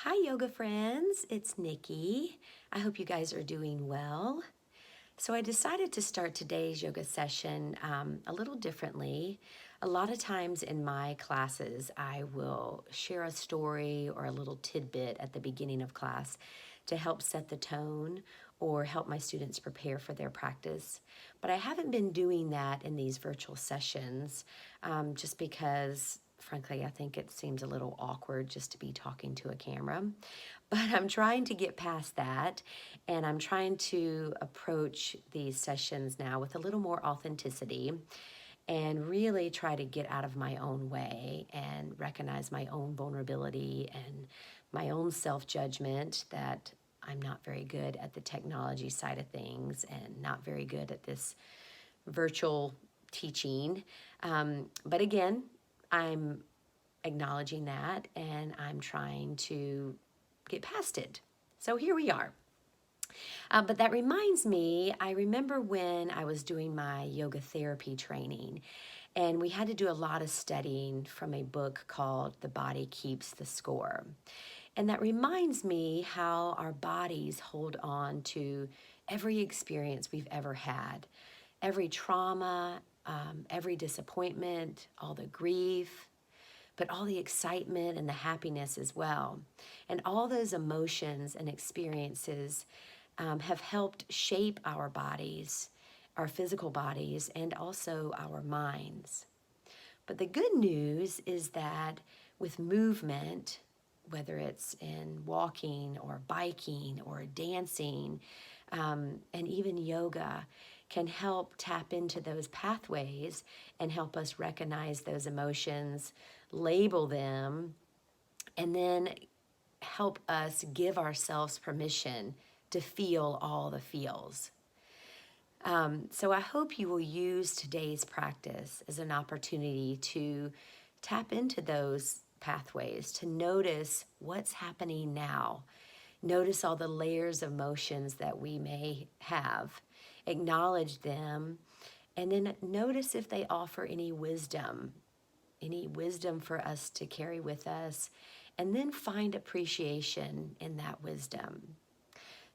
Hi yoga friends, it's Nikki. I hope you guys are doing well. So I decided to start today's yoga session a little differently. A lot of times in my classes, I will share a story or a little tidbit at the beginning of class to help set the tone or help my students prepare for their practice. But I haven't been doing that in these virtual sessions just because frankly, I think it seems a little awkward just to be talking to a camera. But I'm trying to get past that, and I'm trying to approach these sessions now with a little more authenticity and really try to get out of my own way and recognize my own vulnerability and my own self-judgment that I'm not very good at the technology side of things and not very good at this virtual teaching. But again, I'm acknowledging that and I'm trying to get past it. So here we are. But that reminds me, I remember when I was doing my yoga therapy training, and we had to do a lot of studying from a book called The Body Keeps the Score. And that reminds me how our bodies hold on to every experience we've ever had, every trauma, every disappointment, all the grief, but all the excitement and the happiness as well. And all those emotions and experiences have helped shape our bodies, our physical bodies, and also our minds. But the good news is that with movement, whether it's in walking or biking or dancing, and even yoga, can help tap into those pathways and help us recognize those emotions, label them, and then help us give ourselves permission to feel all the feels. So I hope you will use today's practice as an opportunity to tap into those pathways, to notice what's happening now. Notice all the layers of emotions that we may have. Acknowledge them, and then notice if they offer any wisdom for us to carry with us, and then find appreciation in that wisdom.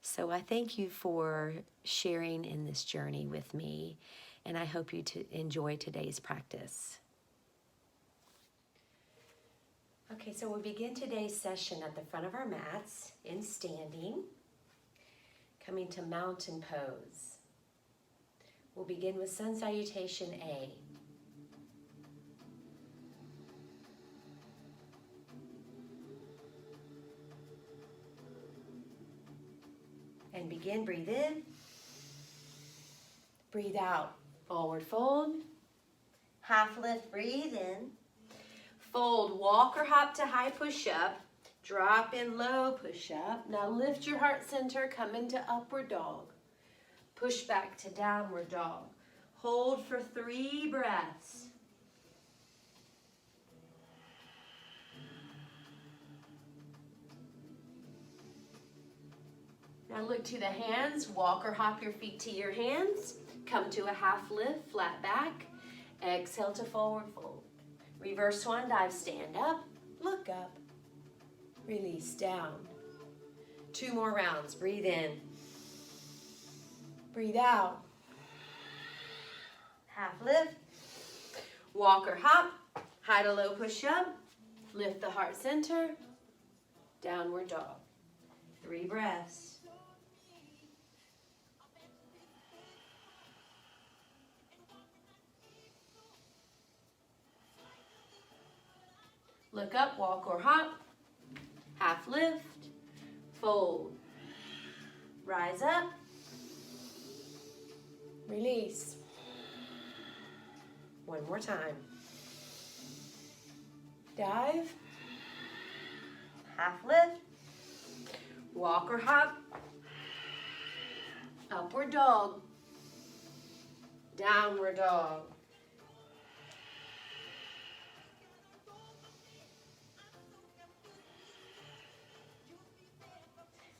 So I thank you for sharing in this journey with me, and I hope you enjoy today's practice. Okay, so we'll begin today's session at the front of our mats in standing, coming to mountain pose. We'll begin with sun salutation A. And begin, breathe in, breathe out, forward fold, half lift, breathe in, fold, walk or hop to high push-up, drop in low push-up. Now lift your heart center, come into upward dog, push back to downward dog. Hold for 3 breaths. Now look to the hands, walk or hop your feet to your hands, come to a half lift, flat back, exhale to forward fold. Reverse swan dive, stand up, look up, release down. 2 more rounds, breathe in, breathe out. Half lift, walk or hop, high to low push up, lift the heart center, downward dog. 3 breaths. Look up, walk or hop, half lift, fold, rise up, release. 1 more time. Dive, half lift, walk or hop, upward dog, downward dog.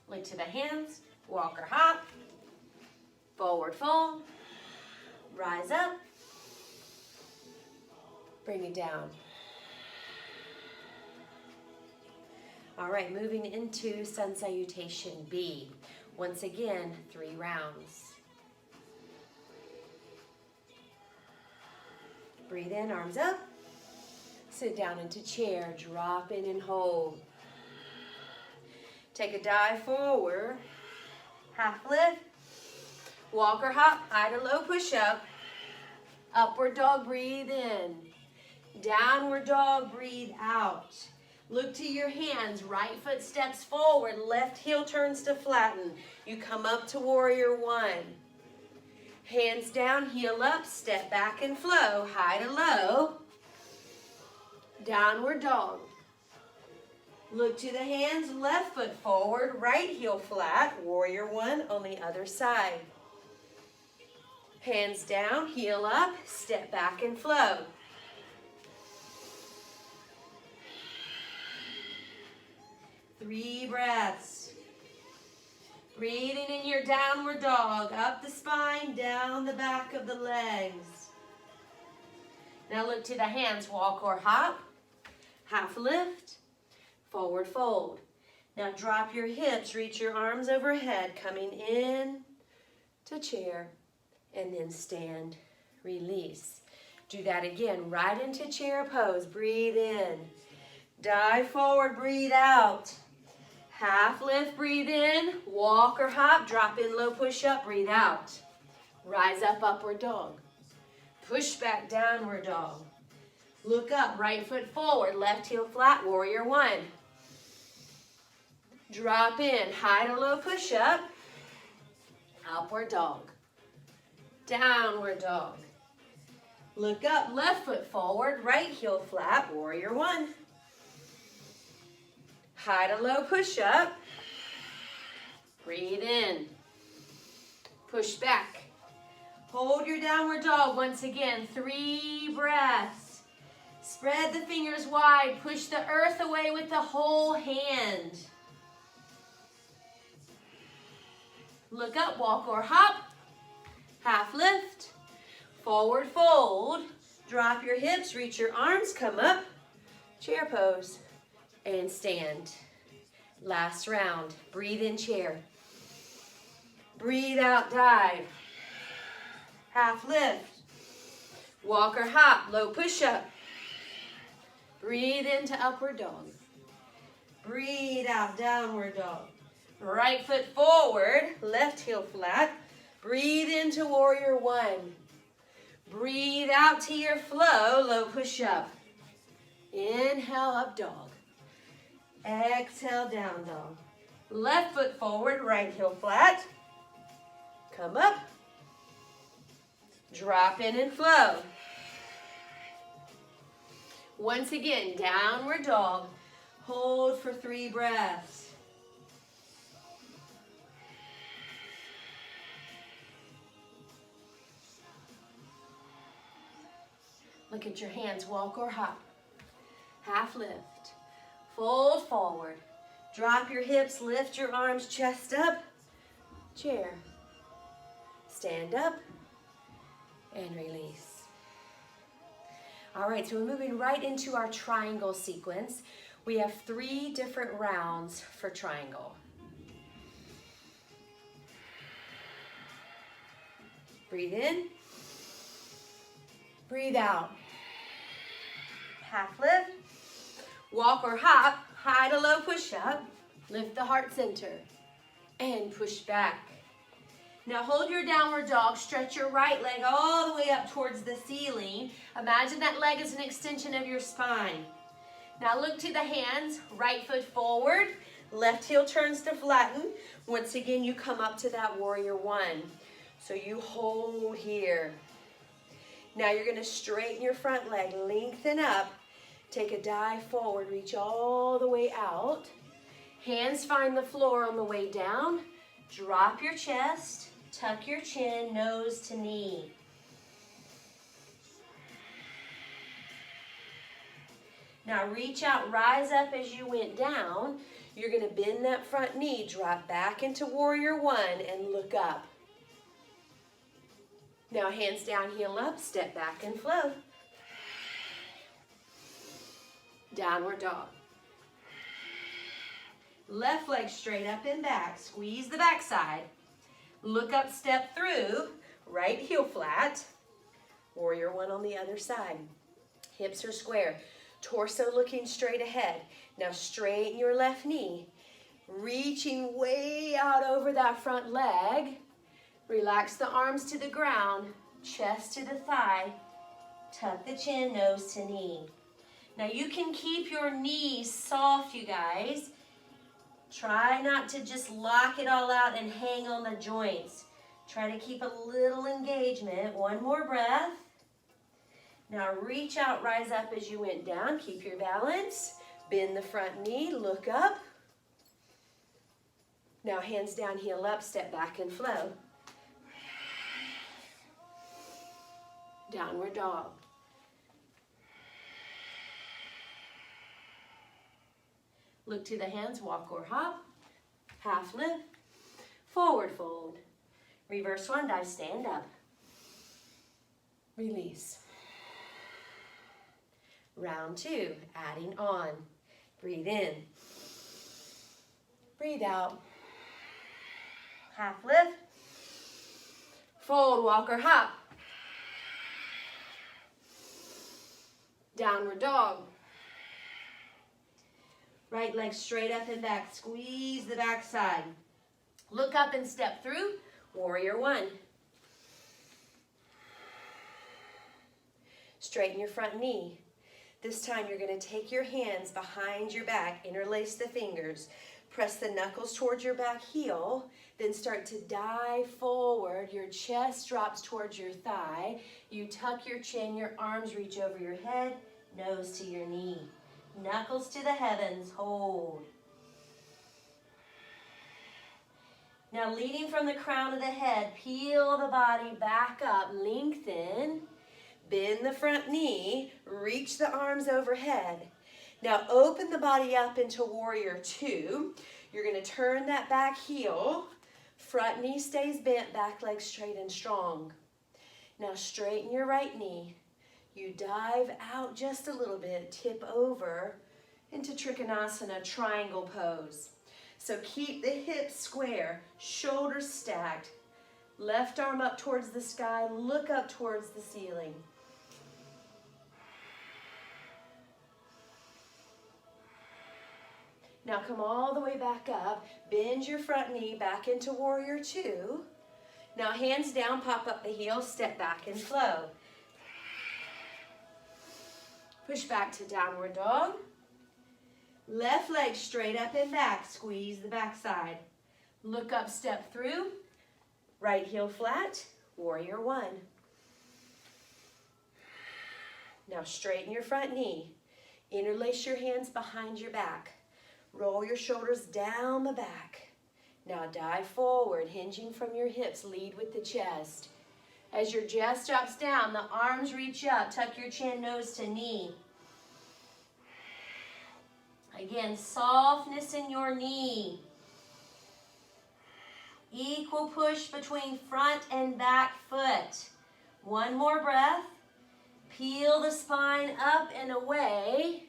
Look to the hands, walk or hop, forward fold, rise up, bring it down. All right, moving into Sun Salutation B. Once again, 3 rounds. Breathe in, arms up. Sit down into chair, drop in and hold. Take a dive forward, half lift, walk or hop, high to low push up. Upward dog, breathe in. Downward dog, breathe out. Look to your hands, right foot steps forward, left heel turns to flatten. You come up to warrior 1. Hands down, heel up, step back and flow, high to low. Downward dog. Look to the hands, left foot forward, right heel flat, warrior 1 on the other side. Hands down, heel up, step back and flow. Three breaths. Breathing in your downward dog, up the spine, down the back of the legs. Now look to the hands, walk or hop, half lift, forward fold. Now drop your hips, reach your arms overhead, coming in to chair, and then stand, release. Do that again, right into chair pose, breathe in. Dive forward, breathe out. Half lift, breathe in, walk or hop, drop in low push up, breathe out. Rise up, upward dog. Push back, downward dog. Look up, right foot forward, left heel flat, warrior 1. Drop in, high to low push up, upward dog. Downward dog. Look up, left foot forward, right heel flat, warrior 1. High to low push up. Breathe in. Push back. Hold your downward dog once again. 3 breaths. Spread the fingers wide. Push the earth away with the whole hand. Look up, walk or hop. Half lift. Forward fold. Drop your hips, reach your arms, come up. Chair pose. And stand. Last round. Breathe in chair. Breathe out, dive. Half lift. Walk or hop, low push up. Breathe into upward dog. Breathe out, downward dog. Right foot forward, left heel flat. Breathe into warrior 1. Breathe out to your flow, low push up. Inhale, up dog. Exhale, down dog. Left foot forward, right heel flat. Come up. Drop in and flow. Once again, downward dog. Hold for 3 breaths. Look at your hands, walk or hop. Half lift. Fold forward. Drop your hips, lift your arms, chest up. Chair. Stand up and release. All right, so we're moving right into our triangle sequence. We have 3 different rounds for triangle. Breathe in. Breathe out. Half lift. Walk or hop, high to low push up. Lift the heart center and push back. Now hold your downward dog. Stretch your right leg all the way up towards the ceiling. Imagine that leg is an extension of your spine. Now look to the hands. Right foot forward. Left heel turns to flatten. Once again, you come up to that warrior 1. So you hold here. Now you're going to straighten your front leg. Lengthen up. Take a dive forward. Reach all the way out. Hands find the floor on the way down. Drop your chest. Tuck your chin, nose to knee. Now reach out, rise up as you went down. You're going to bend that front knee, drop back into warrior 1 and look up. Now hands down, heel up, step back and flow. Downward dog. Left leg straight up and back. Squeeze the backside. Look up, step through. Right heel flat. Warrior one on the other side. Hips are square. Torso looking straight ahead. Now straighten your left knee. Reaching way out over that front leg. Relax the arms to the ground. Chest to the thigh. Tuck the chin, nose to knee. Now you can keep your knees soft, you guys. Try not to just lock it all out and hang on the joints. Try to keep a little engagement. One more breath. Now reach out, rise up as you went down. Keep your balance. Bend the front knee, look up. Now hands down, heel up, step back and flow. Downward dog. Look to the hands, walk or hop. Half lift. Forward fold. Reverse one, dive, stand up. Release. Round two, adding on. Breathe in. Breathe out. Half lift. Fold, walk or hop. Downward dog. Right leg straight up and back. Squeeze the backside. Look up and step through. Warrior one. Straighten your front knee. This time you're going to take your hands behind your back, interlace the fingers, press the knuckles towards your back heel, then start to dive forward. Your chest drops towards your thigh. You tuck your chin, your arms reach over your head, nose to your knee. Knuckles to the heavens, hold. Now leading from the crown of the head, peel the body back up, lengthen. Bend the front knee, reach the arms overhead. Now open the body up into warrior two. You're going to turn that back heel. Front knee stays bent, back leg straight and strong. Now straighten your right knee. You dive out just a little bit, tip over into Trikonasana, triangle pose. So keep the hips square, shoulders stacked. Left arm up towards the sky, look up towards the ceiling. Now come all the way back up, bend your front knee back into warrior two. Now hands down, pop up the heel, step back and flow. Push back to downward dog. Left leg straight up and back, squeeze the backside. Look up, step through. Right heel flat, warrior one. Now straighten your front knee. Interlace your hands behind your back. Roll your shoulders down the back. Now dive forward, hinging from your hips, lead with the chest. As your chest drops down, the arms reach up, tuck your chin, nose to knee. Again, softness in your knee. Equal push between front and back foot. One more breath. Peel the spine up and away.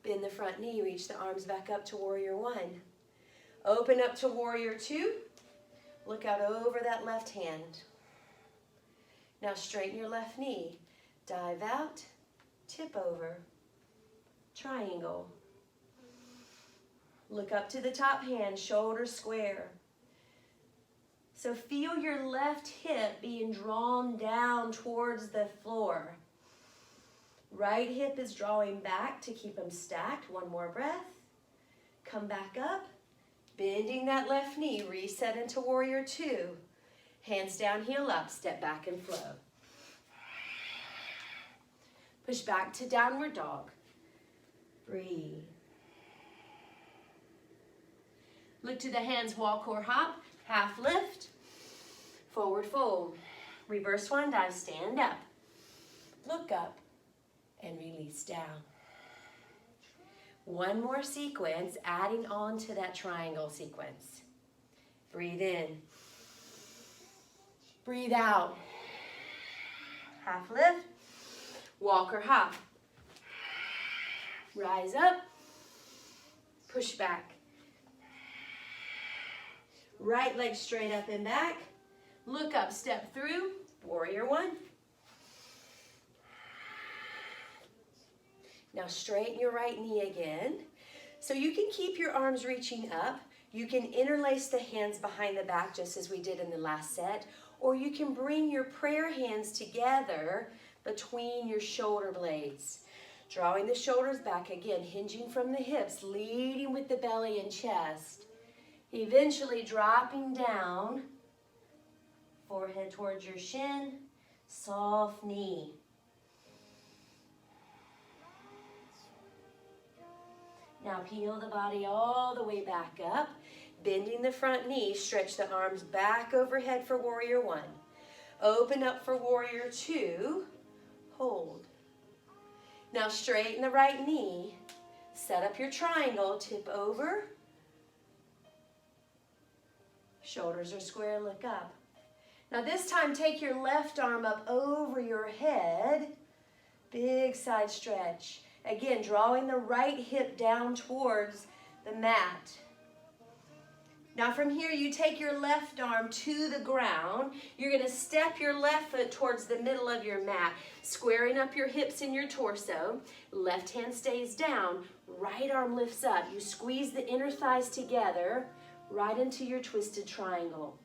Bend the front knee, reach the arms back up to warrior one. Open up to warrior two. Look out over that left hand. Now straighten your left knee. Dive out, tip over. Triangle. Look up to the top hand, shoulders square. So feel your left hip being drawn down towards the floor. Right hip is drawing back to keep them stacked. One more breath. Come back up. Bending that left knee, reset into warrior two. Hands down, heel up, step back and flow. Push back to downward dog. Breathe. Look to the hands, walk or hop. Half lift. Forward fold. Reverse one, dive, stand up. Look up and release down. One more sequence, adding on to that triangle sequence. Breathe in. Breathe out. Half lift. Walk or hop. Rise up. Push back. Right leg straight up and back. Look up, step through, warrior one. Now straighten your right knee again. So you can keep your arms reaching up. You can interlace the hands behind the back just as we did in the last set, or you can bring your prayer hands together between your shoulder blades. Drawing the shoulders back again, hinging from the hips, leading with the belly and chest. Eventually dropping down, forehead towards your shin, soft knee. Now peel the body all the way back up, bending the front knee, stretch the arms back overhead for warrior one. Open up for warrior two, hold. Now straighten the right knee, set up your triangle, tip over. Shoulders are square, look up. Now this time take your left arm up over your head, big side stretch. Again, drawing the right hip down towards the mat. Now from here, you take your left arm to the ground. You're going to step your left foot towards the middle of your mat, squaring up your hips and your torso. Left hand stays down, right arm lifts up. You squeeze the inner thighs together, right into your twisted triangle.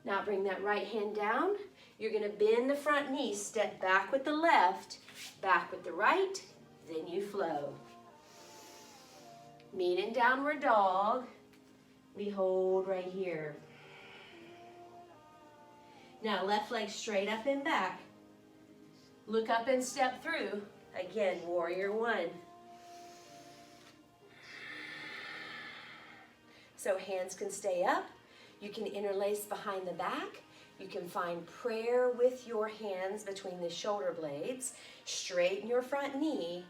Now bring that right hand down. You're going to bend the front knee, step back with the left, back with the right, then you flow. Meet in downward dog. We hold right here. Now left leg straight up and back. Look up and step through. Again, warrior one. So hands can stay up. You can interlace behind the back. You can find prayer with your hands between the shoulder blades. Straighten your front knee.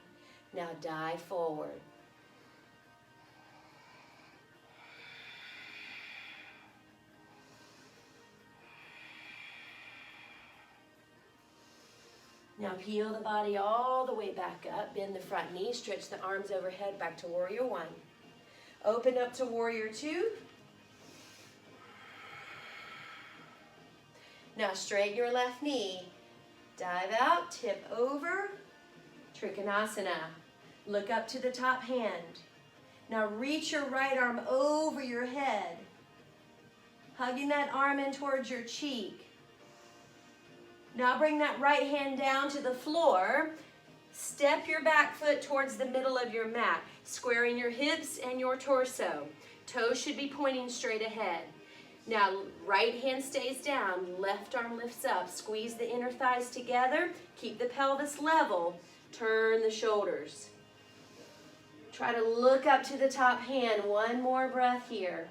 Now dive forward. Now peel the body all the way back up. Bend the front knee. Stretch the arms overhead back to warrior one. Open up to warrior two. Now straighten your left knee. Dive out, tip over, Trikonasana. Look up to the top hand. Now reach your right arm over your head. Hugging that arm in towards your cheek. Now bring that right hand down to the floor. Step your back foot towards the middle of your mat, squaring your hips and your torso. Toes should be pointing straight ahead. Now, right hand stays down, left arm lifts up. Squeeze the inner thighs together. Keep the pelvis level. Turn the shoulders. Try to look up to the top hand. One more breath here.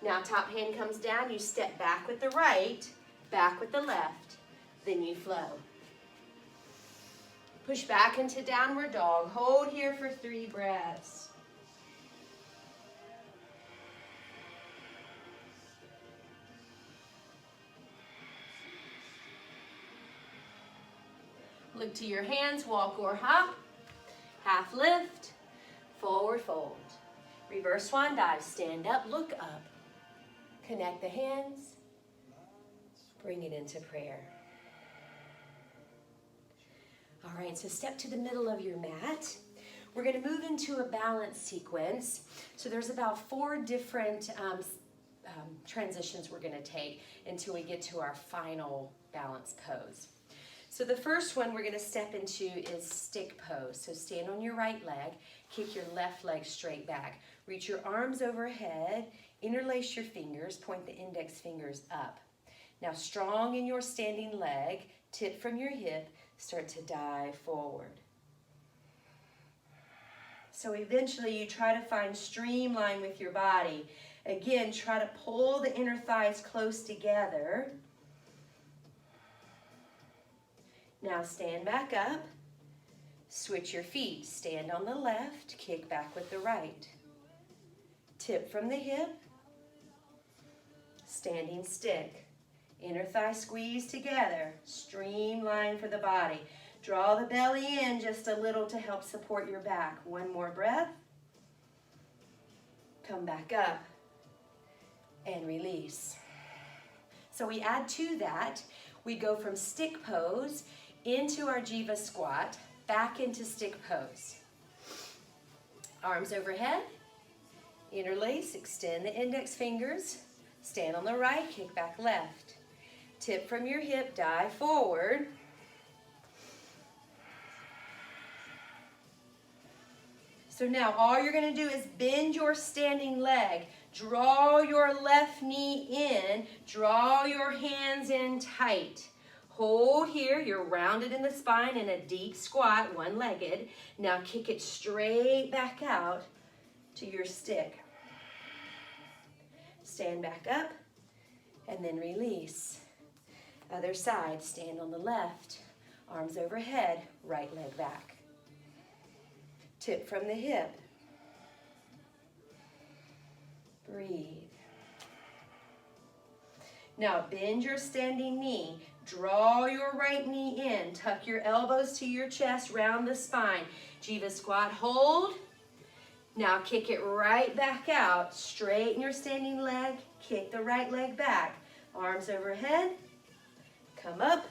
Now, top hand comes down. You step back with the right, back with the left. Then you flow. Push back into downward dog. Hold here for 3 breaths. Look to your hands, walk or hop, half lift, forward fold. Reverse swan dive, stand up, look up. Connect the hands, bring it into prayer. All right, so step to the middle of your mat. We're going to move into a balance sequence. So there's about 4 different transitions we're going to take until we get to our final balance pose. So the first one we're going to step into is stick pose. So stand on your right leg, kick your left leg straight back. Reach your arms overhead, interlace your fingers, point the index fingers up. Now strong in your standing leg, tip from your hip, start to dive forward. So eventually you try to find streamline with your body. Again, try to pull the inner thighs close together. Now stand back up, switch your feet, stand on the left, kick back with the right. Tip from the hip, standing stick. Inner thigh squeeze together, streamline for the body. Draw the belly in just a little to help support your back. One more breath. Come back up and release. So we add to that, we go from stick pose into our Jiva squat, back into stick pose. Arms overhead, interlace, extend the index fingers, stand on the right, kick back left. Tip from your hip, dive forward. So now all you're going to do is bend your standing leg. Draw your left knee in. Draw your hands in tight. Hold here. You're rounded in the spine in a deep squat, one-legged. Now kick it straight back out to your stick. Stand back up and then release. Other side, stand on the left. Arms overhead, right leg back. Tip from the hip. Breathe. Now bend your standing knee. Draw your right knee in. Tuck your elbows to your chest, round the spine. Jiva squat, hold. Now kick it right back out. Straighten your standing leg. Kick the right leg back. Arms overhead. Come up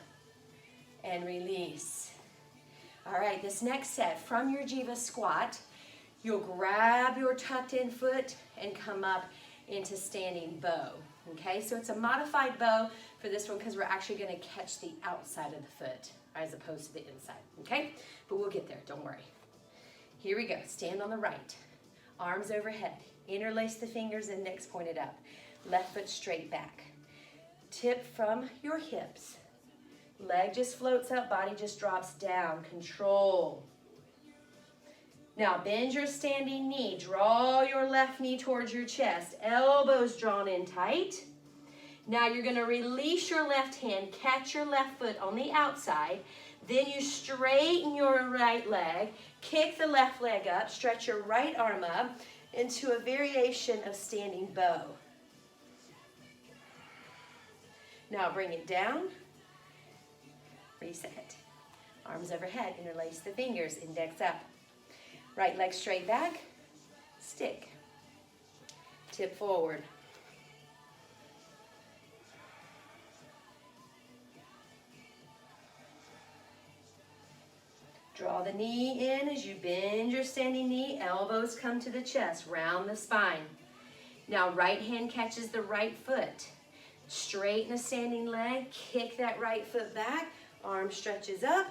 and release. All right, this next set, from your Jiva squat, you'll grab your tucked in foot and come up into standing bow. Okay, so it's a modified bow for this one because we're actually going to catch the outside of the foot as opposed to the inside. Okay, but we'll get there, don't worry. Here we go, stand on the right, arms overhead, interlace the fingers, index pointed up, left foot straight back. Tip from your hips. Leg just floats up, body just drops down. Control. Now bend your standing knee. Draw your left knee towards your chest. Elbows drawn in tight. Now you're going to release your left hand. Catch your left foot on the outside. Then you straighten your right leg. Kick the left leg up. Stretch your right arm up into a variation of standing bow. Now bring it down. Reset. Arms overhead, interlace the fingers, index up. Right leg straight back, stick. Tip forward. Draw the knee in as you bend your standing knee, elbows come to the chest, round the spine. Now right hand catches the right foot. Straighten the standing leg, kick that right foot back, arm stretches up,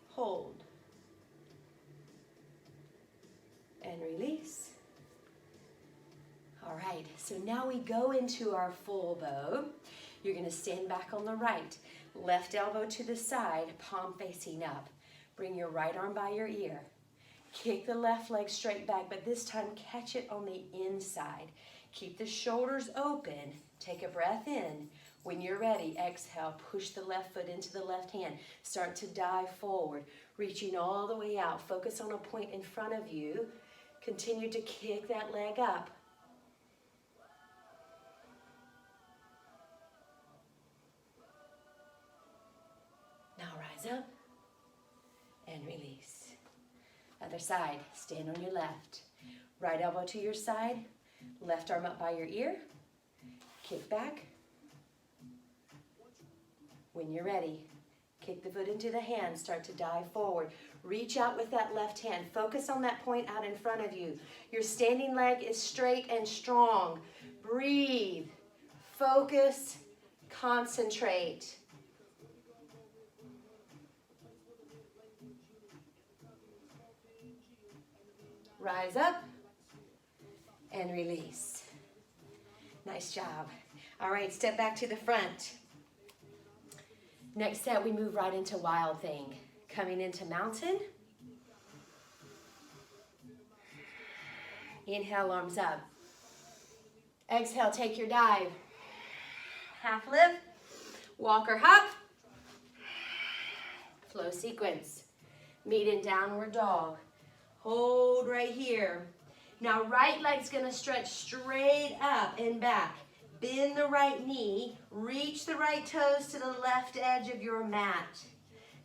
hold, and release. All right, so now we go into our full bow. You're going to stand back on the right, left elbow to the side, palm facing up. Bring your right arm by your ear. Kick the left leg straight back, but this time catch it on the inside. Keep the shoulders open. Take a breath in. When you're ready, exhale, push the left foot into the left hand. Start to dive forward, reaching all the way out. Focus on a point in front of you. Continue to kick that leg up. Now rise up and release. Other side, stand on your left. Right elbow to your side, left arm up by your ear. Kick back. When you're ready, kick the foot into the hand, start to dive forward. Reach out with that left hand. Focus on that point out in front of you. Your standing leg is straight and strong. Breathe. Focus. Concentrate. Rise up and release. Nice job. All right, step back to the front. Next set, we move right into Wild Thing. Coming into Mountain. Inhale, arms up. Exhale, take your dive. Half lift, walk or hop. Flow sequence. Meet in downward dog. Hold right here. Now right leg's gonna stretch straight up and back. Bend the right knee, reach the right toes to the left edge of your mat.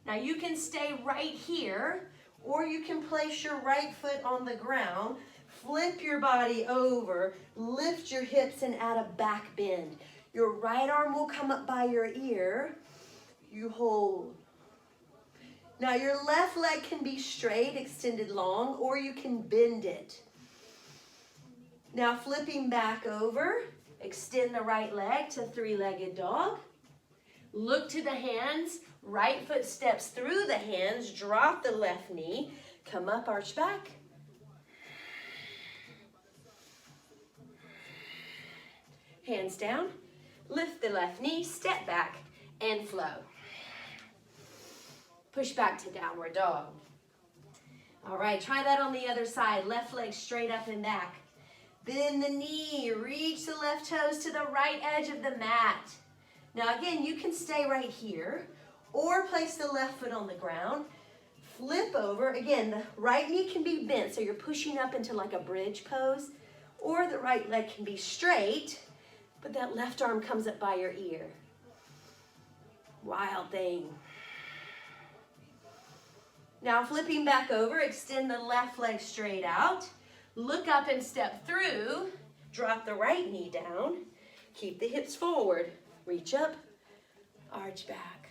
Now you can stay right here, or you can place your right foot on the ground, flip your body over, lift your hips and add a back bend. Your right arm will come up by your ear. You hold. Now your left leg can be straight, extended long, or you can bend it. Now flipping back over, extend the right leg to three-legged dog. Look to the hands, right foot steps through the hands, drop the left knee, come up, arch back. Hands down, lift the left knee, step back, and flow. Push back to downward dog. All right, try that on the other side. Left leg straight up and back. Bend the knee, reach the left toes to the right edge of the mat. Now again, you can stay right here or place the left foot on the ground. Flip over. Again, the right knee can be bent, so you're pushing up into like a bridge pose, or the right leg can be straight, but that left arm comes up by your ear. Wild thing. Now flipping back over, extend the left leg straight out. Look up and step through. Drop the right knee down. Keep the hips forward. Reach up, arch back.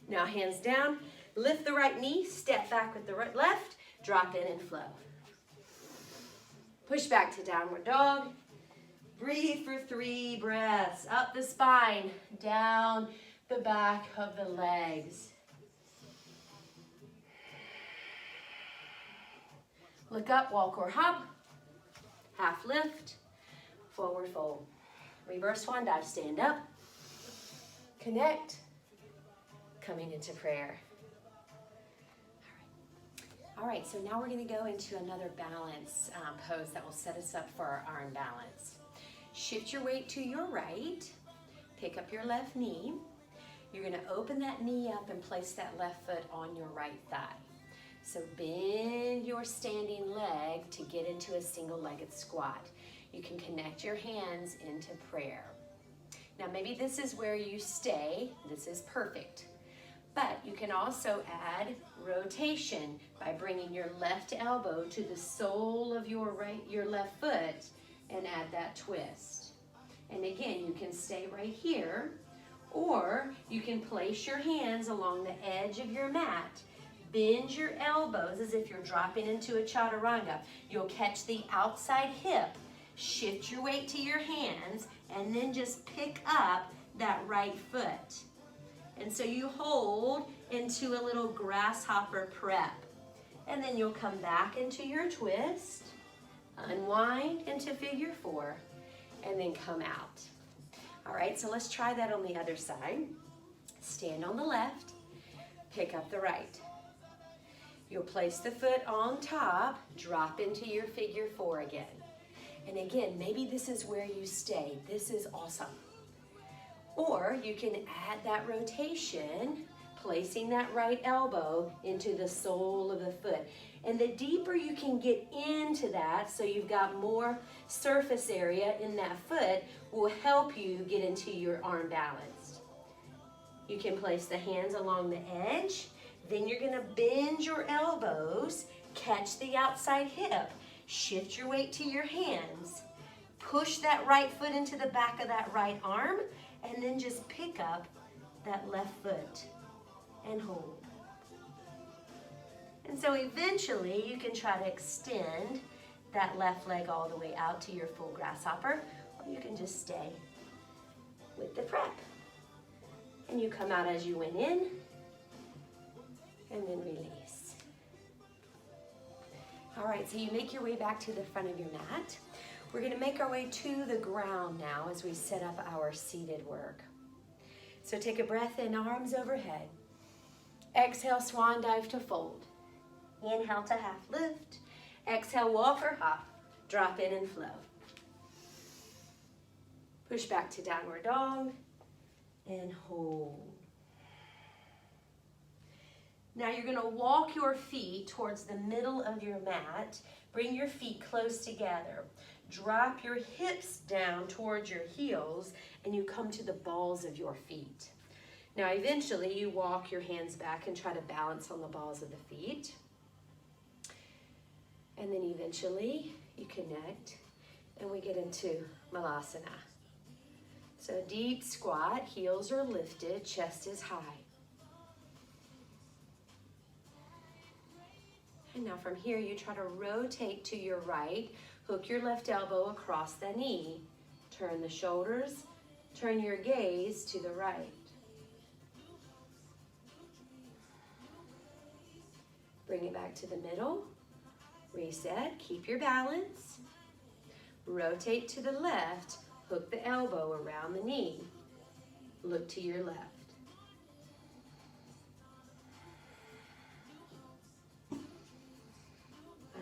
Now hands down, lift the right knee, step back with the right left, drop in and flow. Push back to downward dog. Breathe for 3 breaths. Up the spine, down the back of the legs. Look up, walk or hop. Half lift, forward fold. Reverse swan dive, stand up. Connect, coming into prayer. All right, so now we're going to go into another balance pose that will set us up for our arm balance. Shift your weight to your right. Pick up your left knee. You're going to open that knee up and place that left foot on your right thigh. So bend your standing leg to get into a single-legged squat. You can connect your hands into prayer. Now maybe this is where you stay. This is perfect. But you can also add rotation by bringing your left elbow to the sole of your left foot and add that twist. And again, you can stay right here, or you can place your hands along the edge of your mat. Bend your elbows as if you're dropping into a chaturanga. You'll catch the outside hip. Shift your weight to your hands, and then just pick up that right foot. And so you hold into a little grasshopper prep. And then you'll come back into your twist, unwind into figure 4, and then come out. All right, so let's try that on the other side. Stand on the left, pick up the right. You'll place the foot on top, drop into your figure 4 again. And again, maybe this is where you stay. This is awesome. Or you can add that rotation, placing that right elbow into the sole of the foot. And the deeper you can get into that, so you've got more surface area in that foot, will help you get into your arm balance. You can place the hands along the edge. Then you're gonna bend your elbows, catch the outside hip, shift your weight to your hands, push that right foot into the back of that right arm, and then just pick up that left foot and hold. And so eventually you can try to extend that left leg all the way out to your full grasshopper, or you can just stay with the prep. And you come out as you went in, and then release. All right, so you make your way back to the front of your mat. We're gonna make our way to the ground now as we set up our seated work. So take a breath in, arms overhead. Exhale, swan dive to fold. Inhale to half lift. Exhale, walk or hop. Drop in and flow. Push back to downward dog and hold. Now you're gonna walk your feet towards the middle of your mat. Bring your feet close together. drop your hips down towards your heels, and you come to the balls of your feet. Now eventually you walk your hands back and try to balance on the balls of the feet. And then eventually you connect and we get into Malasana. So deep squat, heels are lifted, chest is high. And now from here you try to rotate to your right, hook your left elbow across the knee, turn the shoulders, turn your gaze to the right. Bring it back to the middle, reset, keep your balance, rotate to the left, hook the elbow around the knee, look to your left.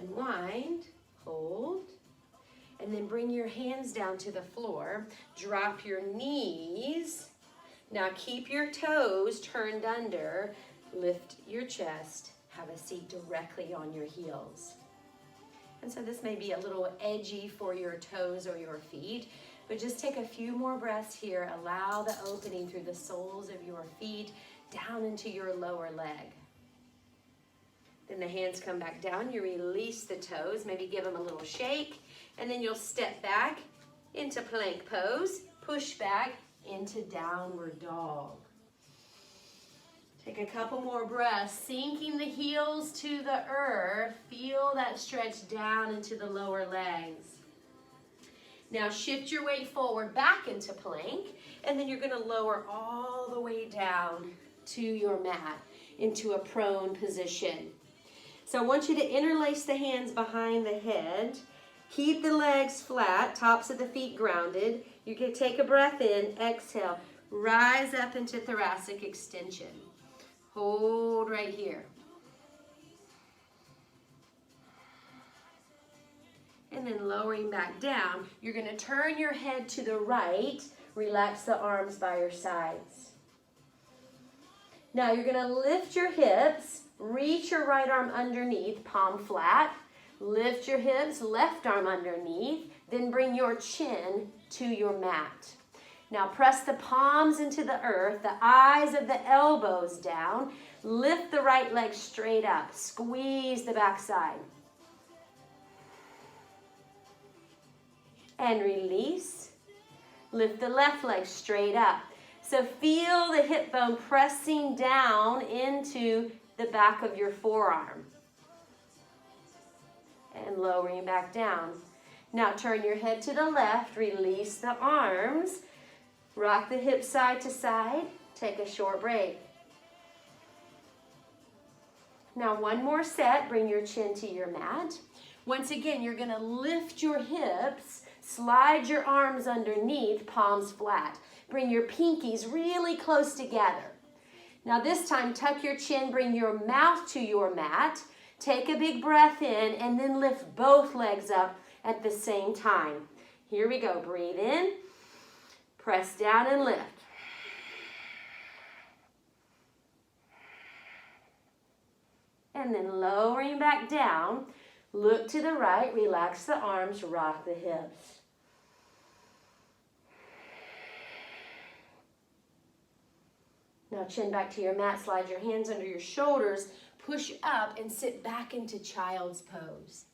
Unwind, hold, and then bring your hands down to the floor, drop your knees. Now keep your toes turned under, lift your chest, have a seat directly on your heels. And so this may be a little edgy for your toes or your feet, but just take a few more breaths here. Allow the opening through the soles of your feet down into your lower leg. Then the hands come back down. You release the toes, maybe give them a little shake, and then you'll step back into plank pose, push back into downward dog. Take a couple more breaths, sinking the heels to the earth. Feel that stretch down into the lower legs. Now shift your weight forward back into plank, and then you're going to lower all the way down to your mat into a prone position. So I want you to interlace the hands behind the head. Keep the legs flat, tops of the feet grounded. You can take a breath in, exhale, rise up into thoracic extension. Hold right here. And then lowering back down, you're going to turn your head to the right, relax the arms by your sides. Now you're going to lift your hips, reach your right arm underneath, palm flat, lift your hips, left arm underneath, then bring your chin to your mat. Now press the palms into the earth, the eyes of the elbows down, lift the right leg straight up, squeeze the backside. And release, lift the left leg straight up. So feel the hip bone pressing down into the back of your forearm. And lowering back down. Now turn your head to the left, release the arms, rock the hips side to side, take a short break. Now one more set, bring your chin to your mat. Once again, you're going to lift your hips, slide your arms underneath, palms flat. Bring your pinkies really close together. Now this time, tuck your chin, bring your mouth to your mat. Take a big breath in and then lift both legs up at the same time. Here we go. Breathe in, press down and lift. And then lowering back down, look to the right, relax the arms, rock the hips. Now chin back to your mat, slide your hands under your shoulders, push up and sit back into child's pose.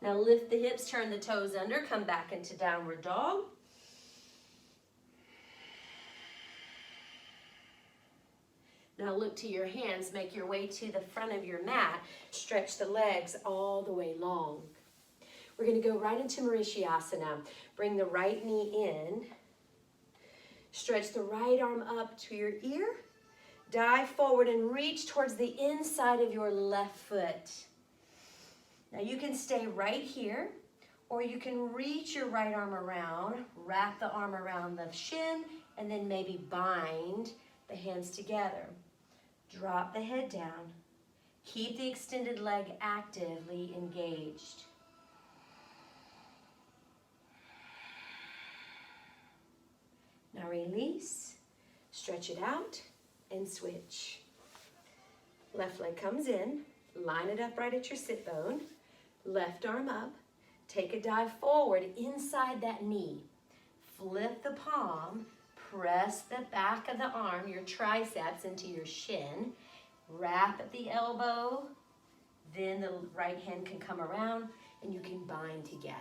Now lift the hips, turn the toes under, come back into downward dog. Now look to your hands, make your way to the front of your mat, stretch the legs all the way long. We're going to go right into Marichyasana. Bring the right knee in. Stretch the right arm up to your ear. Dive forward and reach towards the inside of your left foot. Now you can stay right here, or you can reach your right arm around, wrap the arm around the shin, and then maybe bind the hands together. Drop the head down. Keep the extended leg actively engaged. Now release, stretch it out, and switch. Left leg comes in, line it up right at your sit bone, left arm up, take a dive forward inside that knee. Flip the palm, press the back of the arm, your triceps into your shin, wrap at the elbow, then the right hand can come around and you can bind together.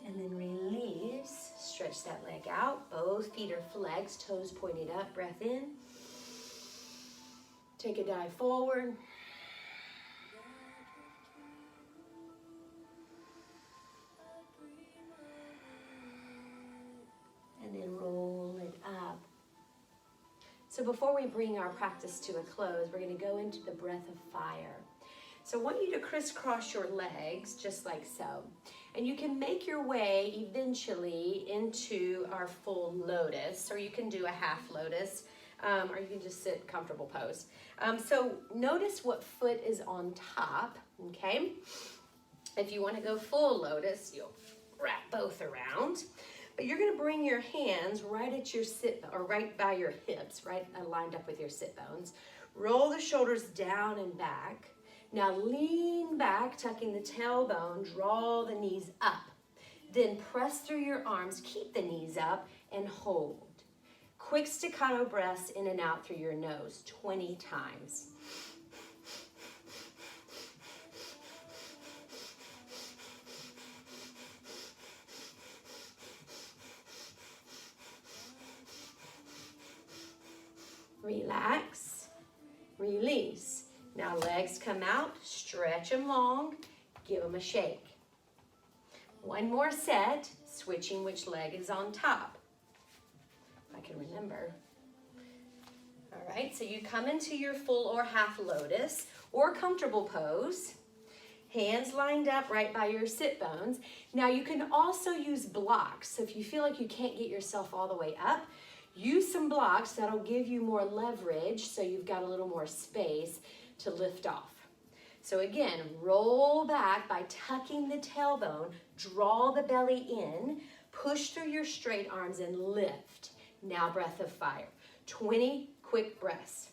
And then release, stretch that leg out. Both feet are flexed, toes pointed up, breath in. Take a dive forward. And then roll it up. So before we bring our practice to a close, we're going to go into the breath of fire. So I want you to crisscross your legs just like so. And you can make your way eventually into our full lotus, or you can do a half lotus, or you can just sit comfortable pose. So notice what foot is on top, okay? If you want to go full lotus, you'll wrap both around. But you're going to bring your hands right at your right by your hips, right lined up with your sit bones. Roll the shoulders down and back. Now lean back, tucking the tailbone, draw the knees up. Then press through your arms, keep the knees up, and hold. Quick staccato breaths in and out through your nose, 20 times. Relax, release. Now legs come out, stretch them long, give them a shake. One more set, switching which leg is on top. If I can remember. All right, so you come into your full or half lotus or comfortable pose. Hands lined up right by your sit bones. Now you can also use blocks. So if you feel like you can't get yourself all the way up, use some blocks that'll give you more leverage so you've got a little more space to lift off. So again, roll back by tucking the tailbone, draw the belly in, push through your straight arms and lift. Now breath of fire. 20 quick breaths.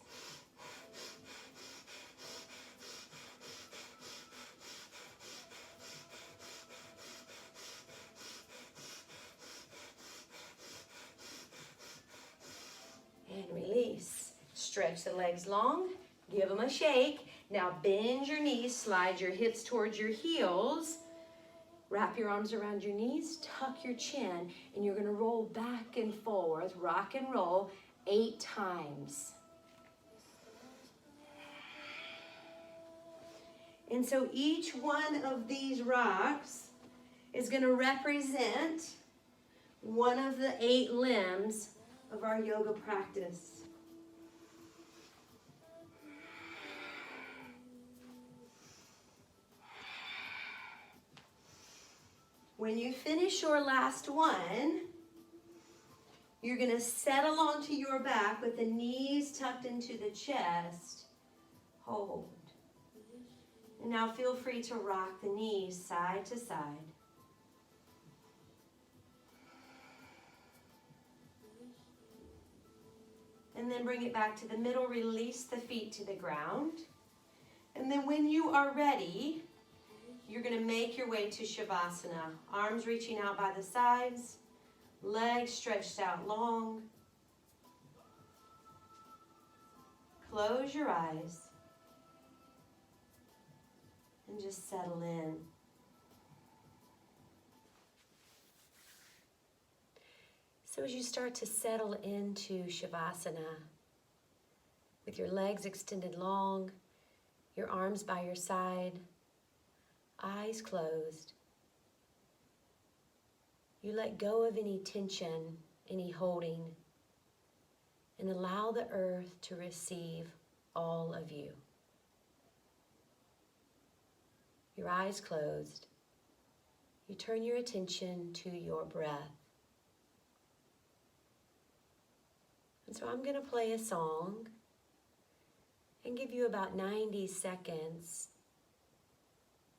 And release. Stretch the legs long, give them a shake. Now bend your knees, slide your hips towards your heels. Wrap your arms around your knees, tuck your chin, and you're gonna roll back and forth, rock and roll 8 times. And so each one of these rocks is gonna represent one of the 8 limbs of our yoga practice. When you finish your last one, you're going to settle onto your back with the knees tucked into the chest. Hold. And now feel free to rock the knees side to side. And then bring it back to the middle, release the feet to the ground. And then when you are ready, you're going to make your way to Shavasana. Arms reaching out by the sides, legs stretched out long. Close your eyes and just settle in. So as you start to settle into Shavasana, with your legs extended long, your arms by your side, eyes closed, you let go of any tension, any holding, and allow the earth to receive all of you. Your eyes closed, you turn your attention to your breath. And so I'm going to play a song and give you about 90 seconds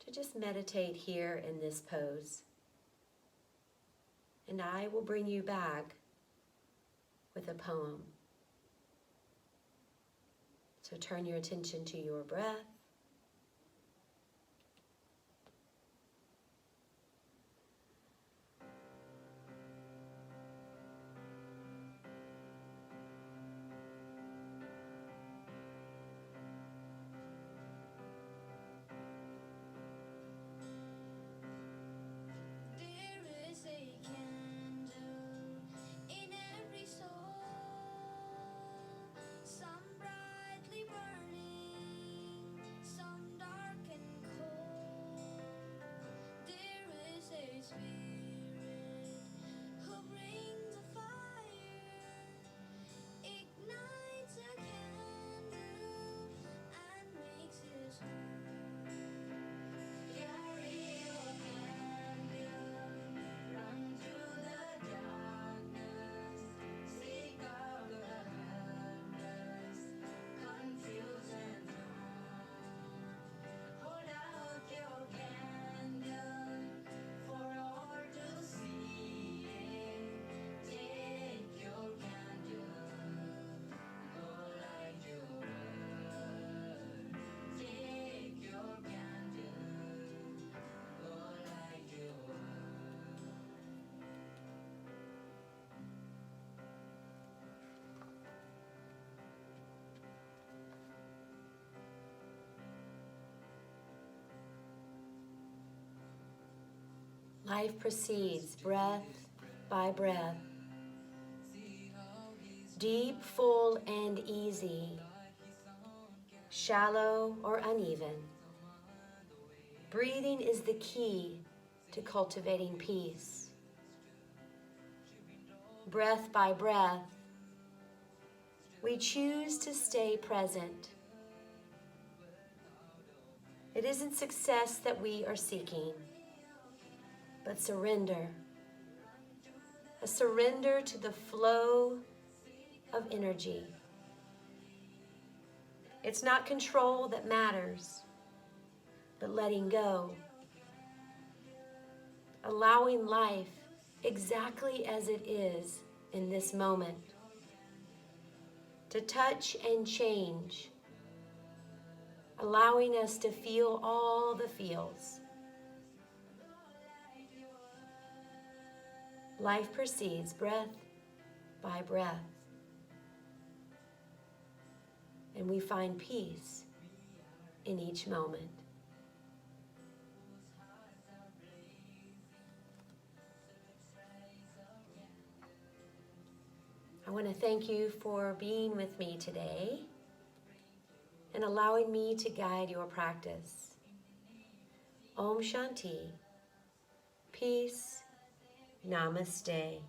to just meditate here in this pose. and I will bring you back with a poem. So turn your attention to your breath. Life proceeds breath by breath, deep, full, and easy, shallow or uneven. Breathing is the key to cultivating peace. Breath by breath, we choose to stay present. It isn't success that we are seeking, but surrender. A surrender to the flow of energy. It's not control that matters, but letting go. Allowing life exactly as it is in this moment. To touch and change. Allowing us to feel all the feels. Life proceeds breath by breath. And we find peace in each moment. I want to thank you for being with me today and allowing me to guide your practice. Om Shanti. Peace. Namaste.